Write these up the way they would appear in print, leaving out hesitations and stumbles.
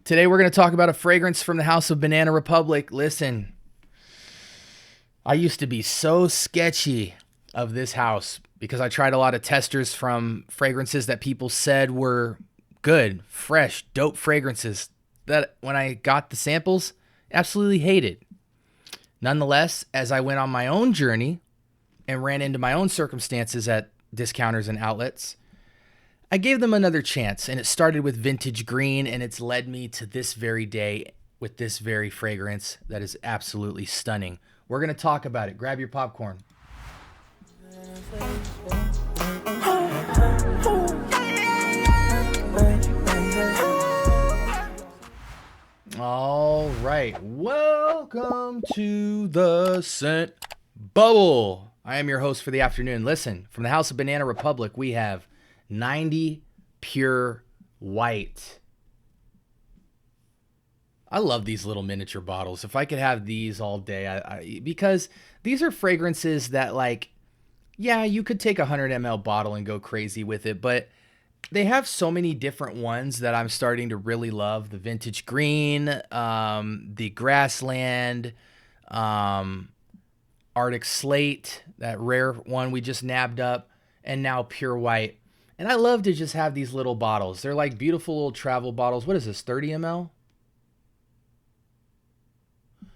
Today we're going to talk about a fragrance from the House of Banana Republic. Listen, I used to be so sketchy of this house because I tried a lot of testers from fragrances that people said were good, fresh, dope fragrances that when I got the samples, absolutely hated. Nonetheless, as I went on my own journey and ran into my own circumstances at discounters and outlets, I gave them another chance, and it started with vintage green, and it's led me to this very day with this very fragrance that is absolutely stunning. We're going to talk about it. Grab your popcorn. All right. Welcome to the Scent Bubble. I am your host for the afternoon. Listen, from the House of Banana Republic, we have 90 Pure White. I love these little miniature bottles. If I could have these all day, because these are fragrances that, like, yeah, you could take a 100 ml bottle and go crazy with it, but they have so many different ones that I'm starting to really love. The vintage green, the grassland, Arctic slate, that rare one we just nabbed up, and now pure white. And I love to just have these little bottles. They're like beautiful little travel bottles. What is this, 30 ml?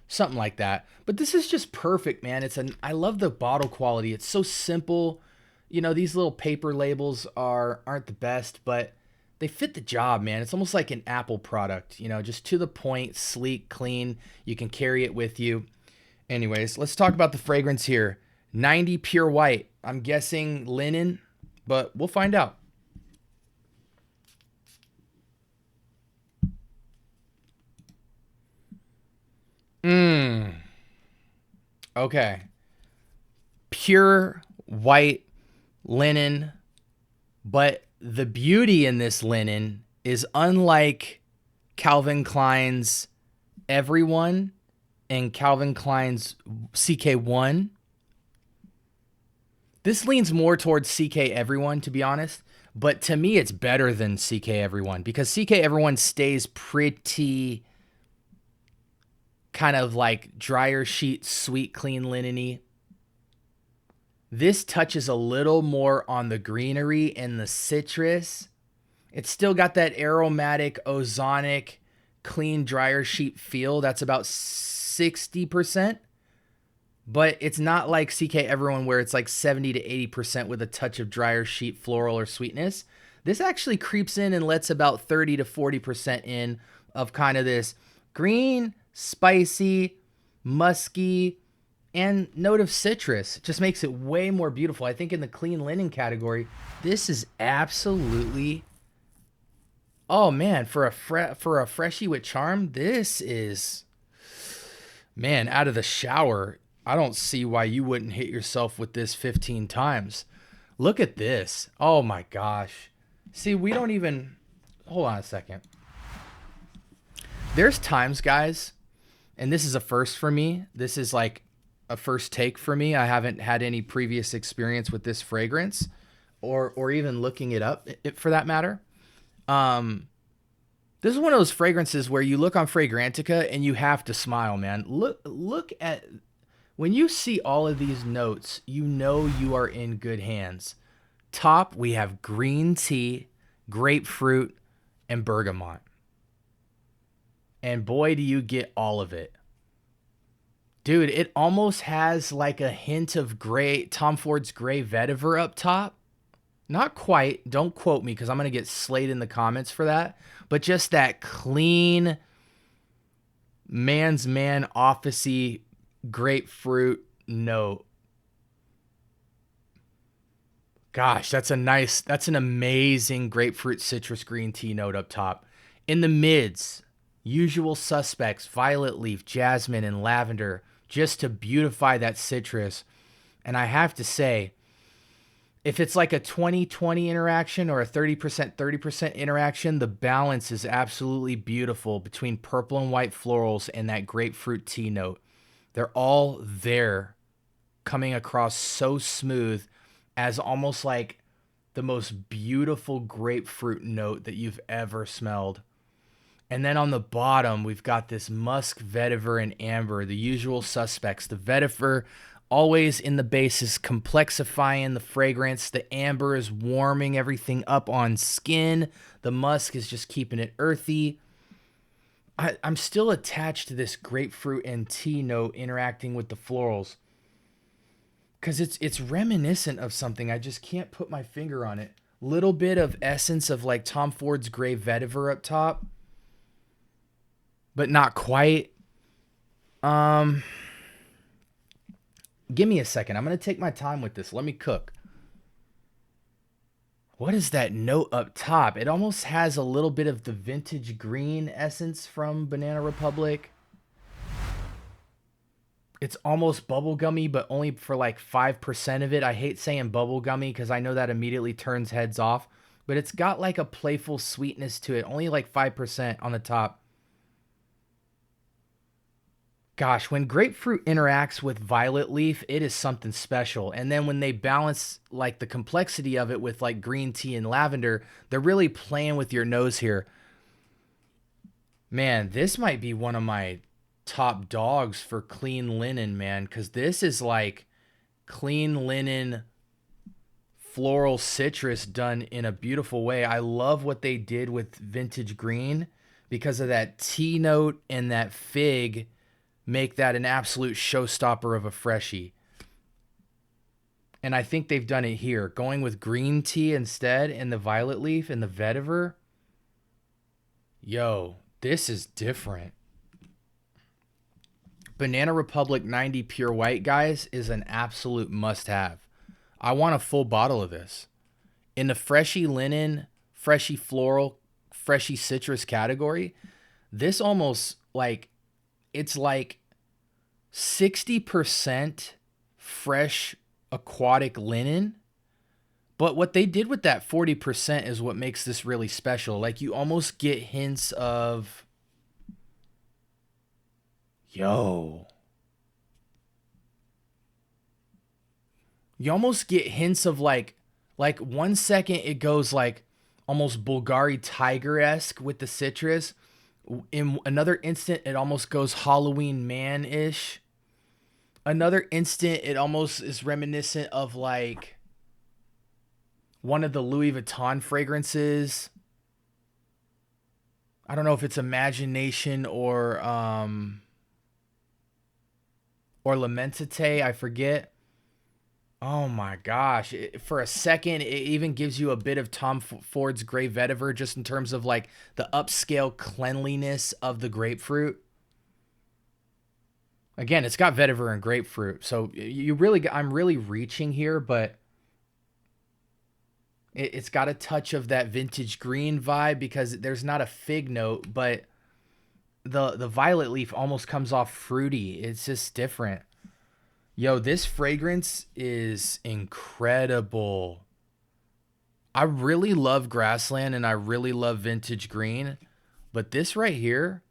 Something like that. But this is just perfect, man. I love the bottle quality. It's so simple. You know, these little paper labels aren't the best, but they fit the job, man. It's almost like an Apple product, you know, just to the point, sleek, clean. You can carry it with you. Anyways, let's talk about the fragrance here. 90 Pure White. I'm guessing linen, but we'll find out. Okay. Pure white linen, but the beauty in this linen is unlike Calvin Klein's Everyone and Calvin Klein's CK1. This leans more towards CK Everyone, to be honest, but to me it's better than CK Everyone because CK Everyone stays pretty kind of like dryer sheet, sweet, clean linen-y. This touches a little more on the greenery and the citrus. It's still got that aromatic, ozonic, clean dryer sheet feel. That's about 60%. But it's not like CK Everyone where it's like 70 to 80% with a touch of dryer sheet floral or sweetness. This actually creeps in and lets about 30 to 40% in of kind of this green, spicy, musky, and note of citrus. It just makes it way more beautiful. I think in the clean linen category, this is absolutely, oh man, for a freshie with charm, this is, man, out of the shower. I don't see why you wouldn't hit yourself with this 15 times. Look at this. Oh my gosh. See, we don't even, hold on a second. There's times, guys, and this is a first for me. This is like a first take for me. I haven't had any previous experience with this fragrance or even looking it up for that matter. This is one of those fragrances where you look on Fragrantica and you have to smile, man. Look at, when you see all of these notes, you know you are in good hands. Top, we have green tea, grapefruit, and bergamot. And boy, do you get all of it. Dude, it almost has like a hint of gray, Tom Ford's gray vetiver up top. Not quite. Don't quote me because I'm going to get slayed in the comments for that. But just that clean, man's man, officey grapefruit note. Gosh, that's an amazing grapefruit citrus green tea note up top. In the mids, usual suspects, violet leaf, jasmine, and lavender, just to beautify that citrus. And I have to say, if it's like a 20-20 interaction or a 30% interaction, the balance is absolutely beautiful between purple and white florals and that grapefruit tea note. They're all there, coming across so smooth as almost like the most beautiful grapefruit note that you've ever smelled. And then on the bottom, we've got this musk, vetiver, and amber, the usual suspects. The vetiver always in the base is complexifying the fragrance. The amber is warming everything up on skin. The musk is just keeping it earthy. I'm still attached to this grapefruit and tea note interacting with the florals. Because it's reminiscent of something. I just can't put my finger on it. Little bit of essence of like Tom Ford's Gray Vetiver up top. But not quite. Give me a second. I'm going to take my time with this. Let me cook. What is that note up top? It almost has a little bit of the vintage green essence from Banana Republic. It's almost bubblegummy, but only for like 5% of it. I hate saying bubblegummy because I know that immediately turns heads off. But it's got like a playful sweetness to it. Only like 5% on the top. Gosh, when grapefruit interacts with violet leaf, it is something special. And then when they balance like the complexity of it with like green tea and lavender, they're really playing with your nose here. Man, this might be one of my top dogs for clean linen, man, because this is like clean linen floral citrus done in a beautiful way. I love what they did with vintage green because of that tea note and that fig. Make that an absolute showstopper of a freshie. And I think they've done it here. Going with green tea instead and the violet leaf and the vetiver. Yo, this is different. Banana Republic 90 Pure White, guys, is an absolute must-have. I want a full bottle of this. In the freshy linen, freshy floral, freshy citrus category, this almost like... It's like 60% fresh aquatic linen. But what they did with that 40% is what makes this really special. Like you almost get hints of... Yo. You almost get hints of like 1 second it goes like almost Bulgari Tiger-esque with the citrus. In another instant, it almost goes Halloween Man-ish. Another instant, it almost is reminiscent of like one of the Louis Vuitton fragrances. I don't know if it's Imagination or Lamentate, I forget. Oh my gosh. For a second, it even gives you a bit of Tom Ford's Gray Vetiver just in terms of like the upscale cleanliness of the grapefruit. Again, it's got vetiver and grapefruit. So I'm really reaching here, but it's got a touch of that vintage green vibe because there's not a fig note, but the violet leaf almost comes off fruity. It's just different. Yo, this fragrance is incredible. I really love Grassland and I really love Vintage Green, but this right here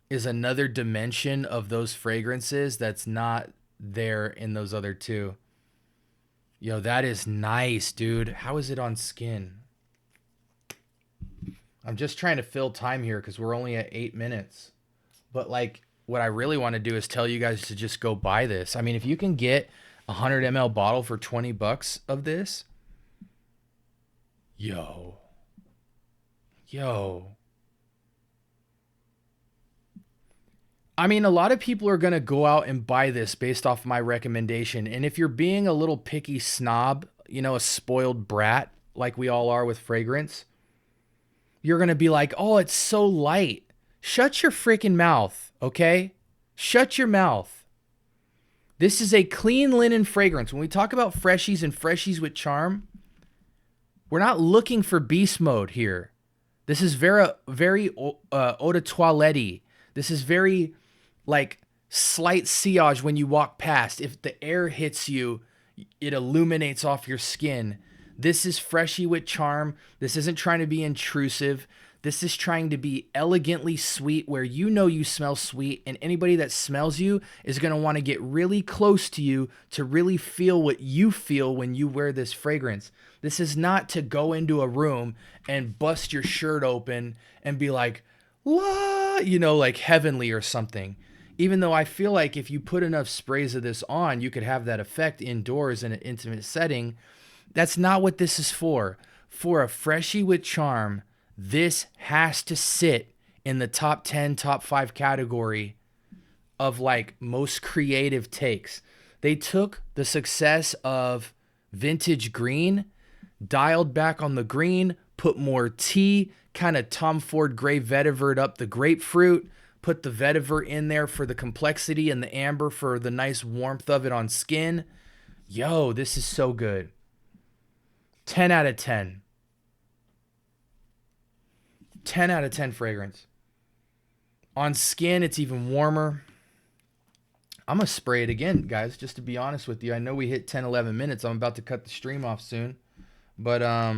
is another dimension of those fragrances that's not there in those other two. Yo, that is nice, dude. How is it on skin? I'm just trying to fill time here because we're only at 8 minutes. But like, what I really want to do is tell you guys to just go buy this. I mean, if you can get a 100 ml bottle for $20 of this, yo. I mean, a lot of people are going to go out and buy this based off my recommendation. And if you're being a little picky snob, you know, a spoiled brat like we all are with fragrance, you're going to be like, oh, it's so light. Shut your freaking mouth, okay? Shut your mouth. This is a clean linen fragrance. When we talk about freshies and freshies with charm, we're not looking for beast mode here. This is very eau de toilette. This is very like slight sillage when you walk past. If the air hits you, it illuminates off your skin. This is freshy with charm. This isn't trying to be intrusive. This is trying to be elegantly sweet where you know you smell sweet, and anybody that smells you is going to want to get really close to you to really feel what you feel when you wear this fragrance. This is not to go into a room and bust your shirt open and be like, la, you know, like heavenly or something. Even though I feel like if you put enough sprays of this on, you could have that effect indoors in an intimate setting. That's not what this is for. For a freshie with charm, this has to sit in the top 10, top 5 category of like most creative takes. They took the success of vintage green, dialed back on the green, put more tea, kind of Tom Ford gray vetivered up the grapefruit, put the vetiver in there for the complexity and the amber for the nice warmth of it on skin. Yo, this is so good. 10 out of 10. 10 out of 10 fragrance. On skin, it's even warmer. I'm going to spray it again, guys, just to be honest with you. I know we hit 10, 11 minutes. I'm about to cut the stream off soon. But I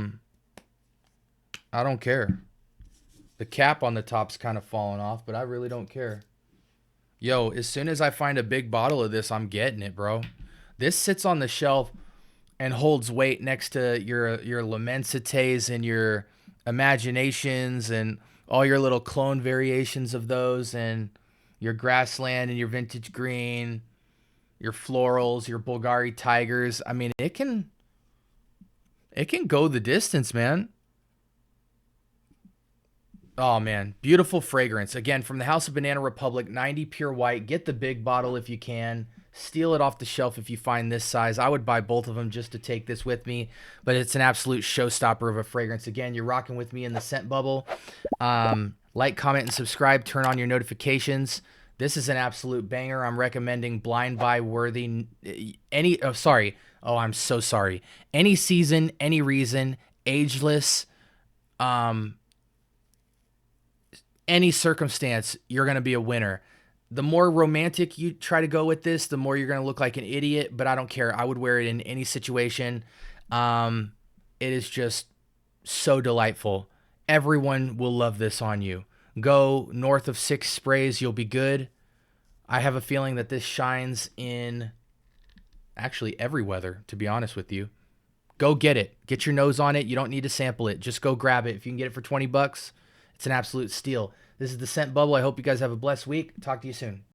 don't care. The cap on the top's kind of falling off, but I really don't care. Yo, as soon as I find a big bottle of this, I'm getting it, bro. This sits on the shelf and holds weight next to your L'Immensités and your Imaginations and all your little clone variations of those, and your Grassland and your Vintage Green, your Florals, your Bulgari Tigers. I mean, it can go the distance, man. Oh, man. Beautiful fragrance. Again, from the House of Banana Republic, 90 Pure White. Get the big bottle if you can. Steal it off the shelf if you find this size. I would buy both of them just to take this with me, but it's an absolute showstopper of a fragrance. Again, you're rocking with me in the scent bubble. Like, comment, and subscribe. Turn on your notifications. This is an absolute banger. I'm recommending blind buy worthy. I'm so sorry. Any season, any reason, ageless, any circumstance, you're going to be a winner. The more romantic you try to go with this, the more you're going to look like an idiot, but I don't care. I would wear it in any situation. It is just so delightful. Everyone will love this on you. Go north of 6 sprays, you'll be good. I have a feeling that this shines in actually every weather, to be honest with you. Go get it. Get your nose on it. You don't need to sample it. Just go grab it. If you can get it for $20, it's an absolute steal. This is the Scent Bubble. I hope you guys have a blessed week. Talk to you soon.